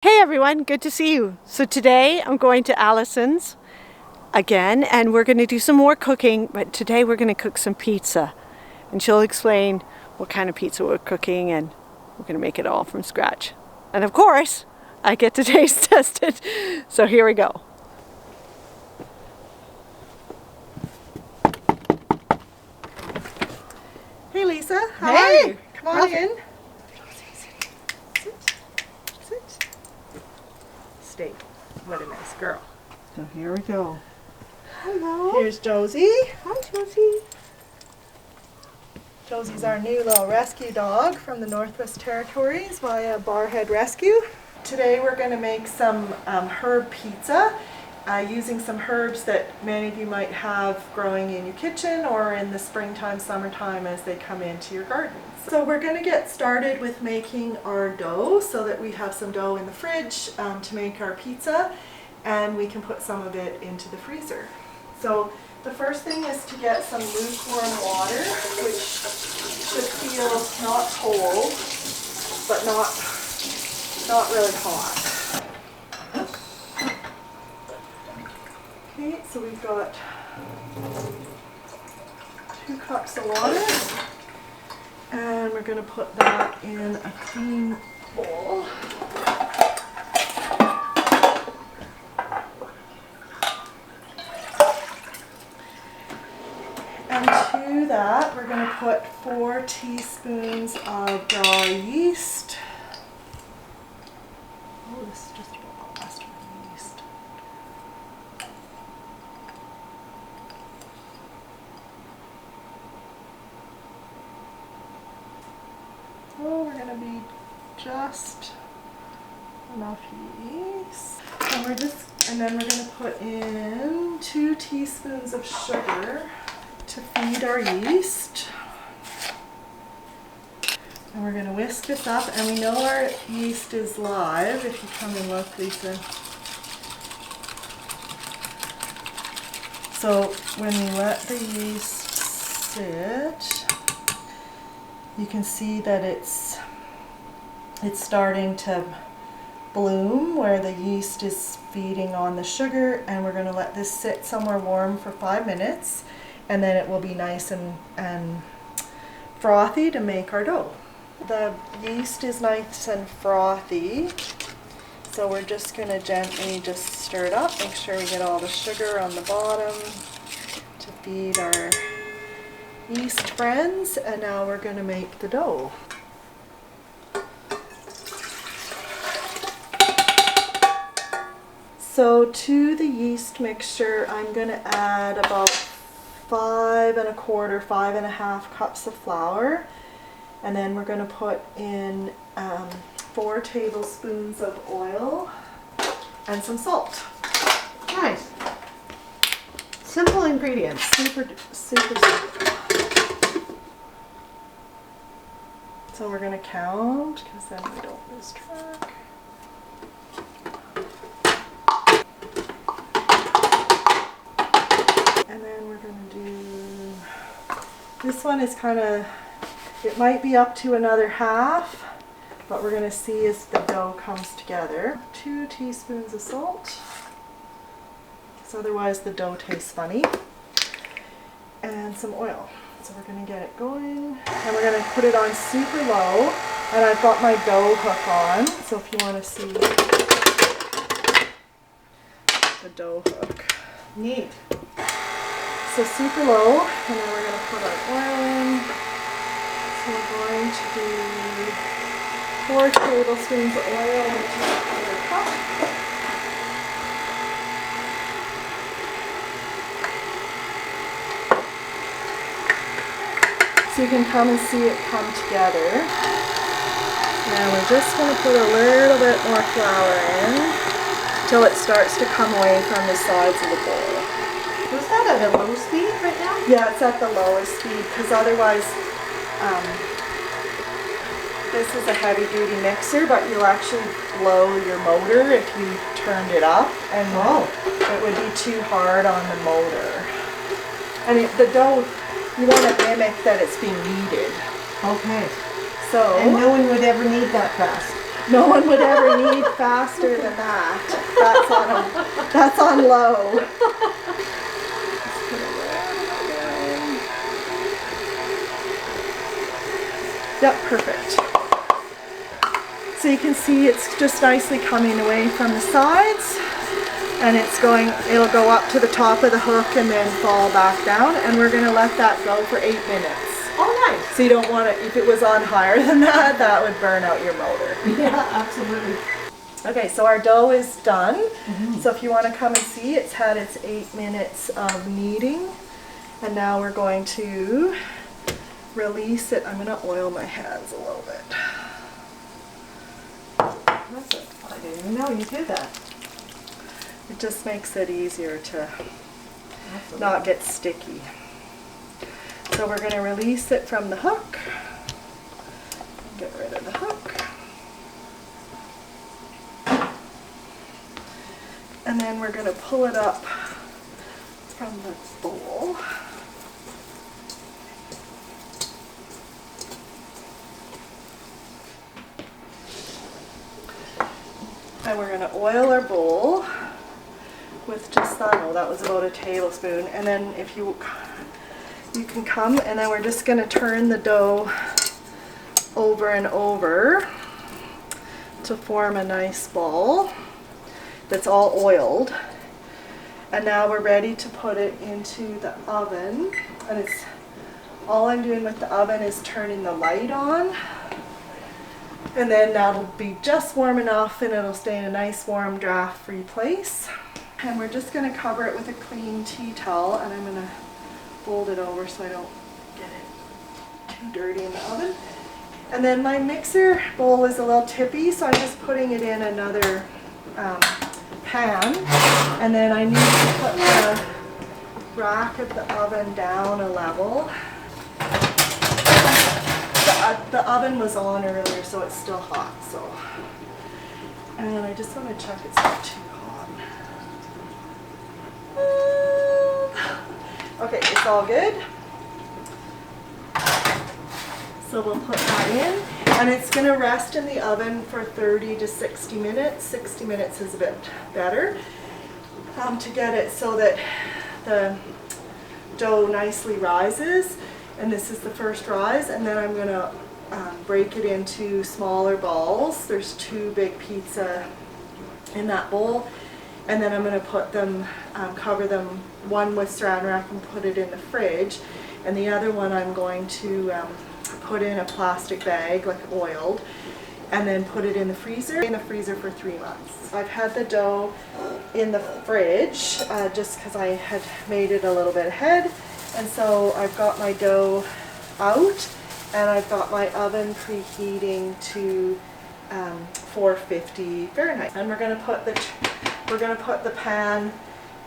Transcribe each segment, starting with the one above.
Hey everyone, good to see you. So today I'm going to Alison's again and we're going to do some more cooking, but today we're going to cook some pizza. And she'll explain what kind of pizza we're cooking and we're going to make it all from scratch. And of course, I get to taste test it. So here we go. Hey Lisa, how are you? Come on in. Stay. What a nice girl. So here we go. Hello. Here's Josie. Hi Josie. Josie's our new little rescue dog from the Northwest Territories via Barhead Rescue. Today we're going to make some herb pizza using some herbs that many of you might have growing in your kitchen or in the springtime, summertime as they come into your gardens. So we're going to get started with making our dough so that we have some dough in the fridge to make our pizza, and we can put some of it into the freezer. So the first thing is to get some lukewarm water, which should feel not cold, but not really hot. Okay, so we've got 2 cups of water, and we're going to put that in a clean bowl. And to that, we're going to put 4 teaspoons of raw yeast. Oh, this is just about the last one, yeast. Oh, we're going to be just enough yeast. And then we're going to put in 2 teaspoons of sugar to feed our yeast. And we're going to whisk this up, and we know our yeast is live. If you come and look, Lisa. So when we let the yeast sit, you can see that it's starting to bloom where the yeast is feeding on the sugar, and we're going to let this sit somewhere warm for 5 minutes, and then it will be nice and frothy to make our dough. The yeast is nice and frothy, so we're just going to gently just stir it up, make sure we get all the sugar on the bottom to feed our yeast friends, and now we're going to make the dough. So to the yeast mixture, I'm going to add about 5 1/4 cups of flour, and then we're going to put in 4 tablespoons of oil and some salt. Nice. Simple ingredients. Super simple. So we're going to count, because then we don't lose track. And then we're going to do, this one is kind of, it might be up to another half, but we're going to see as the dough comes together. 2 teaspoons of salt, because otherwise the dough tastes funny. And some oil. So we're going to get it going, and we're going to put it on super low, and I've got my dough hook on, so if you want to see the dough hook. Neat. So super low, and then we're going to put our oil in. So we're going to do 4 tablespoons of oil into a cup. So you can come and see it come together. Now we're just going to put a little bit more flour in until it starts to come away from the sides of the bowl. Was that at a low speed right now? Yeah, it's at the lowest speed, because otherwise this is a heavy duty mixer, but you'll actually blow your motor if you turned it up, and it would be too hard on the motor. And the dough, you want to mimic that it's being kneaded. Okay. So, and no one would ever need that fast. No one would ever knead faster than that. That's on low. Just put a little in. Yep, perfect. So you can see it's just nicely coming away from the sides, and it'll go up to the top of the hook and then fall back down, and we're gonna let that go for 8 minutes. Oh, nice. So you don't want to, if it was on higher than that, that would burn out your motor. Yeah, absolutely. Okay, so our dough is done. So if you want to come and see, it's had its 8 minutes of kneading. And now we're going to release it. I'm going to oil my hands a little bit. That's it. I didn't even know you did that. It just makes it easier to Absolutely. not get sticky. So we're going to release it from the hook. Get rid of the hook. And then we're going to pull it up from the bowl. And we're going to oil our bowl with just that. Oh, that was about a tablespoon. And then if you can come, and then we're just going to turn the dough over and over to form a nice ball that's all oiled. And now we're ready to put it into the oven. And all I'm doing with the oven is turning the light on. And then that'll be just warm enough, and it'll stay in a nice warm draft-free place. And we're just going to cover it with a clean tea towel, and I'm going to fold it over so I don't get it too dirty in the oven. And then my mixer bowl is a little tippy, so I'm just putting it in another pan. And then I need to put the rack of the oven down a level. The oven was on earlier, so it's still hot. And I just want to check it's not too hot. Okay, it's all good. So we'll put that in, and it's going to rest in the oven for 30 to 60 minutes. 60 minutes is a bit better to get it so that the dough nicely rises. And this is the first rise, and then I'm going to break it into smaller balls. There's 2 big pizza in that bowl, and then I'm going to put them, cover them, one with saran wrap and put it in the fridge, and the other one I'm going to put in a plastic bag, like oiled, and then put it in the freezer for 3 months. I've had the dough in the fridge just because I had made it a little bit ahead. And so I've got my dough out, and I've got my oven preheating to 450 Fahrenheit. And we're going to put the pan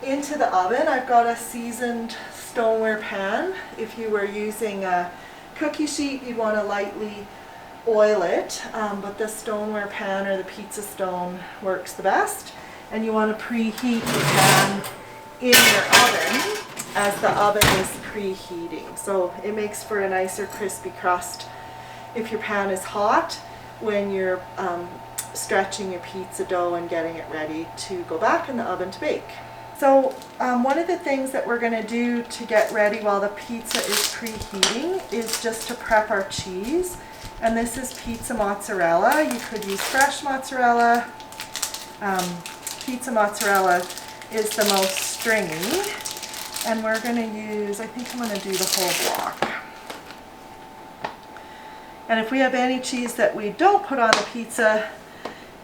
into the oven. I've got a seasoned stoneware pan. If you were using a cookie sheet, you'd want to lightly oil it, but the stoneware pan or the pizza stone works the best. And you want to preheat the pan in your oven as the oven is preheating. So it makes for a nicer crispy crust if your pan is hot when you're stretching your pizza dough and getting it ready to go back in the oven to bake. So one of the things that we're going to do to get ready while the pizza is preheating is just to prep our cheese. And this is pizza mozzarella. You could use fresh mozzarella. Pizza mozzarella is the most stringy. And we're going to use, I think I'm going to do the whole block. And if we have any cheese that we don't put on the pizza,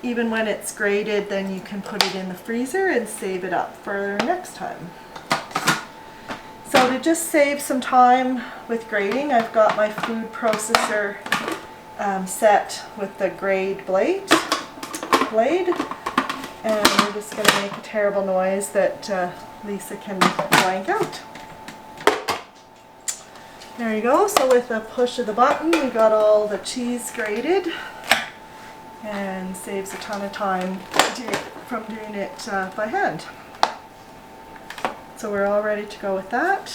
even when it's grated, then you can put it in the freezer and save it up for next time. So to just save some time with grating, I've got my food processor set with the grade blade. And we're just going to make a terrible noise that Lisa can blank out. There you go. So with a push of the button, we got all the cheese grated, and saves a ton of time from doing it by hand. So we're all ready to go with that.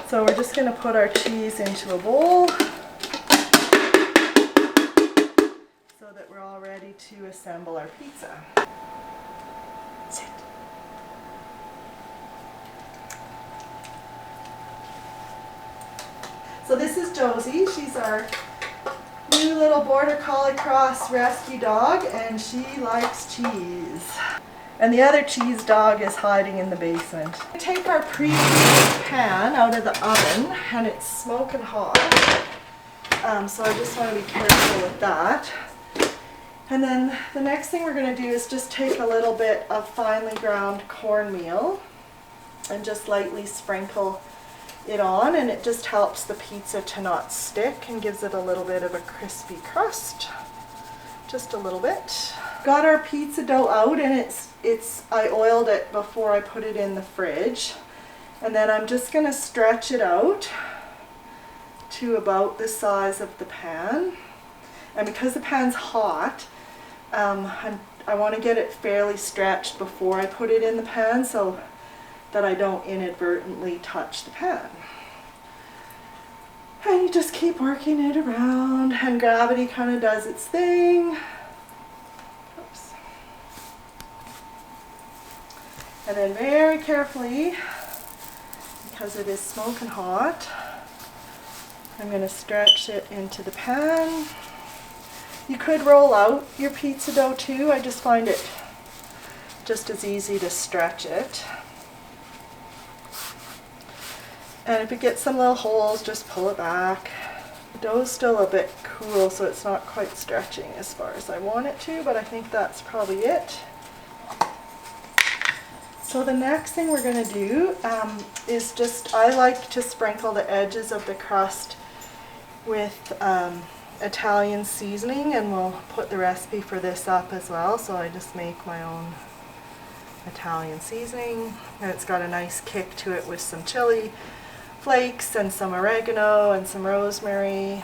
So we're just going to put our cheese into a bowl so that we're all ready to assemble our pizza. Sit. So this is Josie. She's our new little Border Collie Cross rescue dog, and she likes cheese. And the other cheese dog is hiding in the basement. I take our preheated pan out of the oven, and it's smoking hot. So I just want to be careful with that. And then the next thing we're going to do is just take a little bit of finely ground cornmeal and just lightly sprinkle it on, and it just helps the pizza to not stick and gives it a little bit of a crispy crust. Just a little bit. Got our pizza dough out, and I oiled it before I put it in the fridge. And then I'm just going to stretch it out to about the size of the pan. And because the pan's hot, I want to get it fairly stretched before I put it in the pan so that I don't inadvertently touch the pan. And you just keep working it around, and gravity kind of does its thing. Oops. And then very carefully, because it is smoking hot, I'm going to stretch it into the pan. You could roll out your pizza dough too. I just find it just as easy to stretch it. And if it gets some little holes, just pull it back. The dough's still a bit cool, so it's not quite stretching as far as I want it to, but I think that's probably it. So the next thing we're going to do is I like to sprinkle the edges of the crust with Italian seasoning, and we'll put the recipe for this up as well. So I just make my own Italian seasoning, and it's got a nice kick to it with some chili flakes and some oregano and some rosemary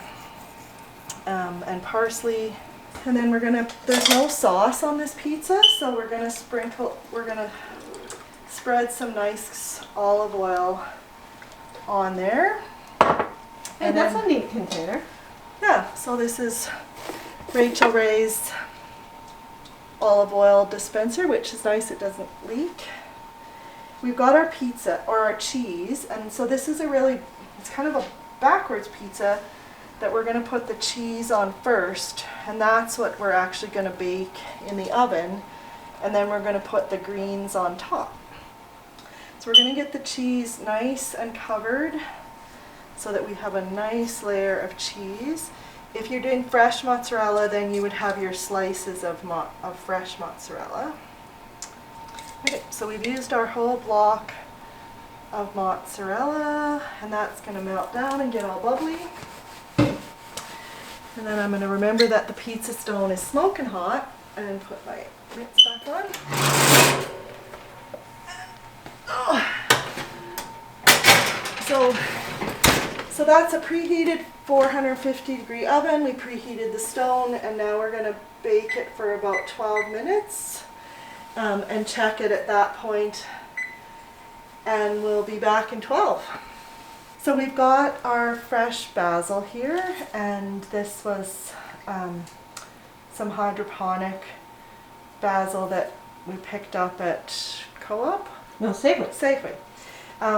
and parsley. And then there's no sauce on this pizza, so we're gonna spread some nice olive oil on there. Hey, that's a neat container. Yeah, so this is Rachel Ray's olive oil dispenser, which is nice, it doesn't leak. We've got our pizza, or our cheese, and so this is it's kind of a backwards pizza that we're going to put the cheese on first, and that's what we're actually going to bake in the oven, and then we're going to put the greens on top. So we're going to get the cheese nice and covered so that we have a nice layer of cheese. If you're doing fresh mozzarella, then you would have your slices of fresh mozzarella. Okay, so we've used our whole block of mozzarella, and that's going to melt down and get all bubbly. And then I'm going to remember that the pizza stone is smoking hot, and put my mitts back on. Oh. So that's a preheated 450 degree oven. We preheated the stone, and now we're going to bake it for about 12 minutes. And check it at that point, and we'll be back in 12. So we've got our fresh basil here, and this was some hydroponic basil that we picked up at Co-op. No, Safeway. Safeway.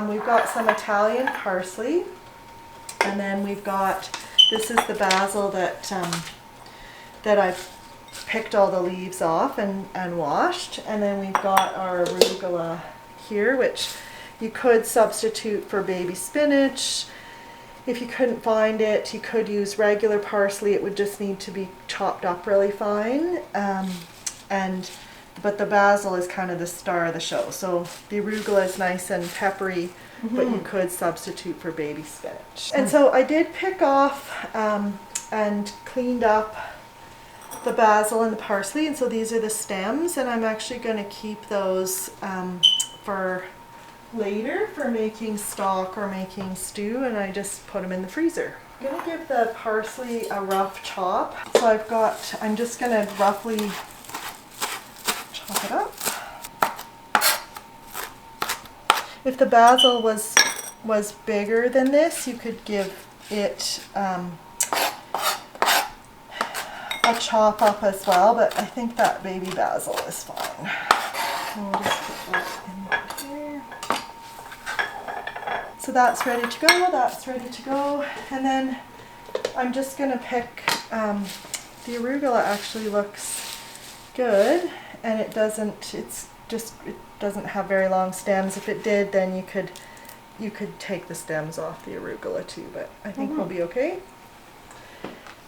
We've got some Italian parsley, and then this is the basil that I've picked all the leaves off and washed, and then we've got our arugula here, which you could substitute for baby spinach. If you couldn't find it, you could use regular parsley. It would just need to be chopped up really fine, but the basil is kind of the star of the show. So the arugula is nice and peppery, but you could substitute for baby spinach. And so I did pick off and cleaned up the basil and the parsley, and so these are the stems, and I'm actually going to keep those for later for making stock or making stew, and I just put them in the freezer. I'm going to give the parsley a rough chop, so I'm just going to roughly chop it up. If the basil was bigger than this, you could give it a chop up as well, but I think that baby basil is fine. And we'll just put that in here. So that's ready to go, that's ready to go. And then I'm just gonna pick, the arugula actually looks good, and it doesn't have very long stems. If it did, then you could take the stems off the arugula too, but I think we'll be okay.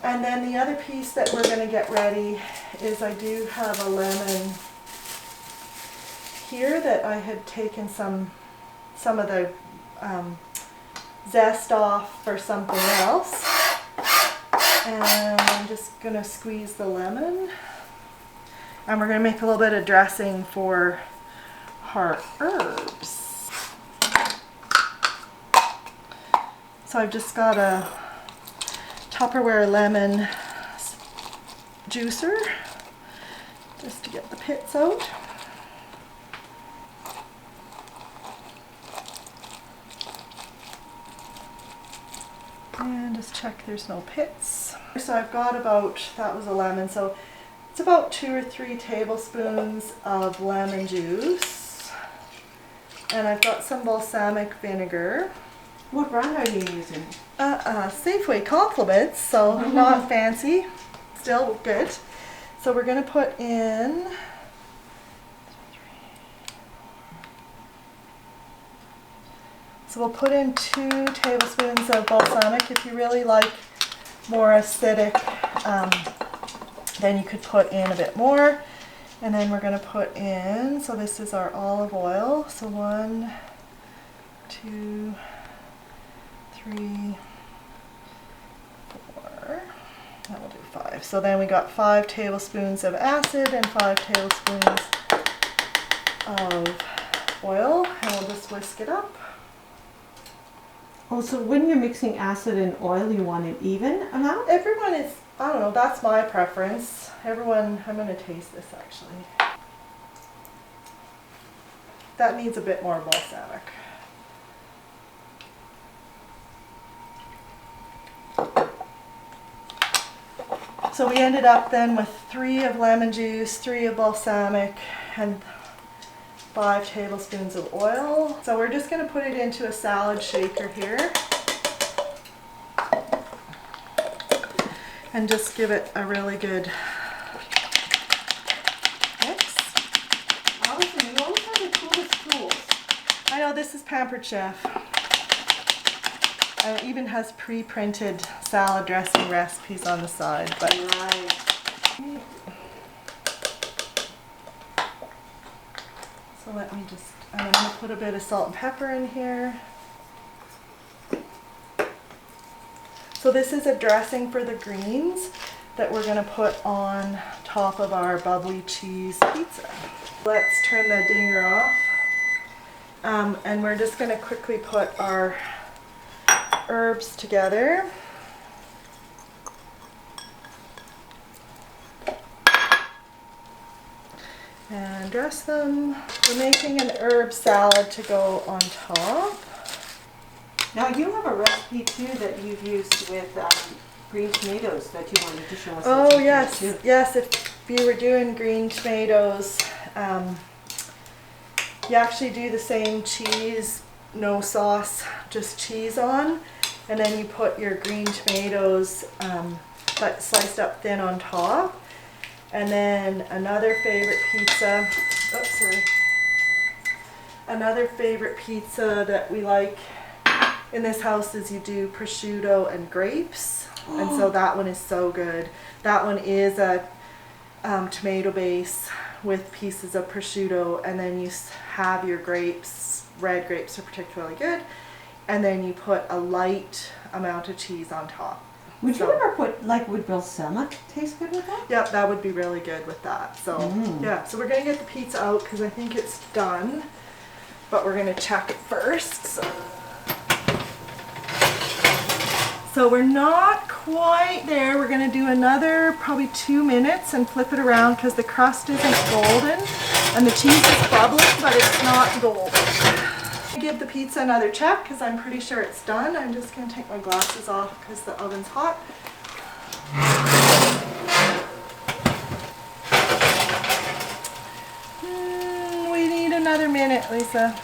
And then the other piece that we're gonna get ready is I do have a lemon here that I had taken some of the zest off for something else. And I'm just gonna squeeze the lemon. And we're gonna make a little bit of dressing for our herbs. So I've just got a Tupperware lemon juicer just to get the pits out. And just check there's no pits. So I've got about, that was a lemon, so it's about 2 or 3 tablespoons of lemon juice. And I've got some balsamic vinegar. What brand are you using? Safeway Compliments, so not fancy, still good. So we're gonna put in So we'll put in 2 tablespoons of balsamic. If you really like more acidic, then you could put in a bit more. And then we're going to put in, so this is our olive oil. So 1, 2, 3, 4, and we'll do 5. So then we got 5 tablespoons of acid and 5 tablespoons of oil, and we'll just whisk it up. Oh, so when you're mixing acid and oil, you want it even amount? Everyone is, I don't know, that's my preference. Everyone, I'm going to taste this actually. That needs a bit more balsamic. So we ended up then with 3 of lemon juice, 3 of balsamic, and 5 tablespoons of oil. So we're just going to put it into a salad shaker here and just give it a really good mix. Alison, you always have the coolest tools. I know, this is Pampered Chef. And it even has pre-printed salad dressing recipes on the side. But Right. So let me just, and I'm going to put a bit of salt and pepper in here. So this is a dressing for the greens that we're going to put on top of our bubbly cheese pizza. Let's turn the dinger off. And we're just going to quickly put our herbs together. And dress them. We're making an herb salad to go on top. Now you have a recipe too that you've used with green tomatoes that you wanted to show us. Oh yes, yes. If you were doing green tomatoes, you actually do the same cheese, no sauce, just cheese on, and then you put your green tomatoes but sliced up thin on top. And then another favorite pizza, oops, sorry. Another favorite pizza that we like in this house is you do prosciutto and grapes. And so that one is so good. That one is a tomato base with pieces of prosciutto, and then you have your grapes, red grapes are particularly good, and then you put a light amount of cheese on top. Would you ever put, like, would balsamic taste good with that? Yep, that would be really good with that. So, yeah, so we're going to get the pizza out because I think it's done, but we're going to check it first. So we're not quite there. We're going to do another probably 2 minutes and flip it around because the crust isn't golden and the cheese is bubbling, but it's not golden. Give the pizza another check because I'm pretty sure it's done. I'm just going to take my glasses off because the oven's hot. another minute, Lisa.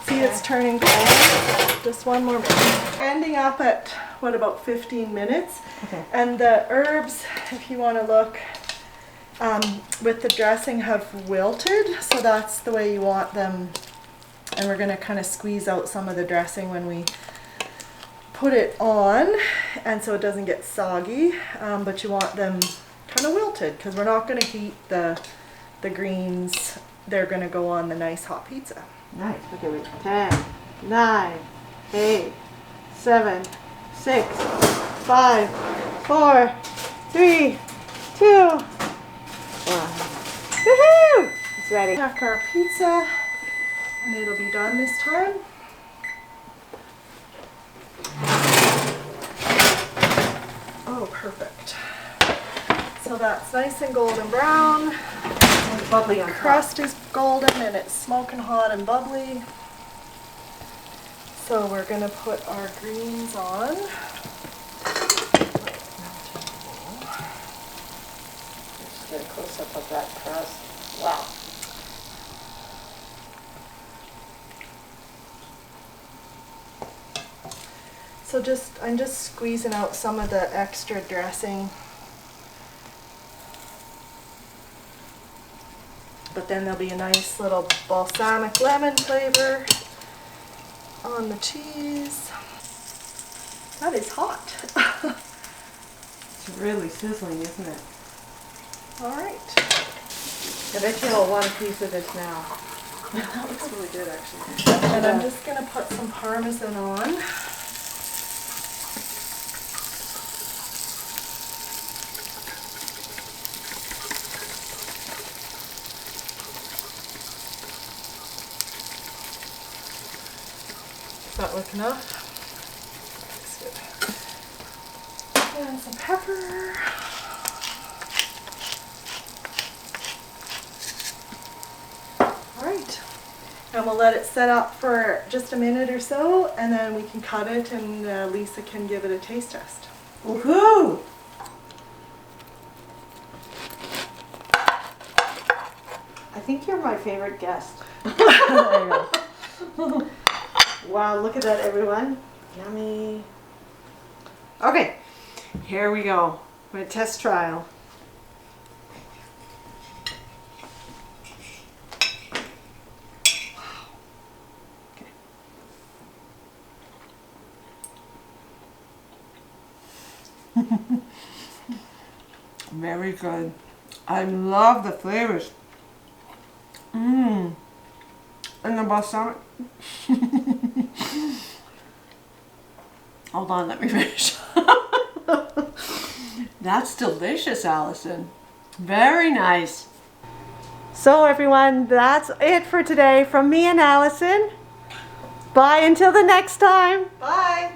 See, it's turning golden. Just one more minute. Ending up at, what, about 15 minutes? Okay. And the herbs, if you want to look, with the dressing have wilted, so that's the way you want them. And we're going to kind of squeeze out some of the dressing when we put it on, and so it doesn't get soggy, but you want them kind of wilted because we're not going to heat the greens. They're going to go on the nice hot pizza. Nice. Okay, wait. 10, 9, 8, 7, 6, 5, 4, 3, 2, 1. Woohoo! It's ready. Check our pizza, and it'll be done this time. Oh, perfect. So that's nice and golden brown. It's bubbly on top. Crust is golden and it's smoking hot and bubbly. So we're going to put our greens on. Just get a close up of that crust. Wow. So I'm just squeezing out some of the extra dressing. But then there'll be a nice little balsamic lemon flavor on the cheese. That is hot. It's really sizzling, isn't it? All right. I bet you'll want a piece of this now. That looks really good, actually. And I'm just going to put some Parmesan on. Does that look enough? Looks good. And some pepper. Alright. And we'll let it set up for just a minute or so, and then we can cut it and Lisa can give it a taste test. Woohoo! I think you're my favorite guest. Wow, look at that, everyone. Yummy. Okay, here we go. My test trial. Very good. I love the flavors. Mmm. And the balsamic. Hold on, let me finish. That's delicious, Alison. Very nice. So everyone, that's it for today from me and Alison. Bye until the next time. Bye!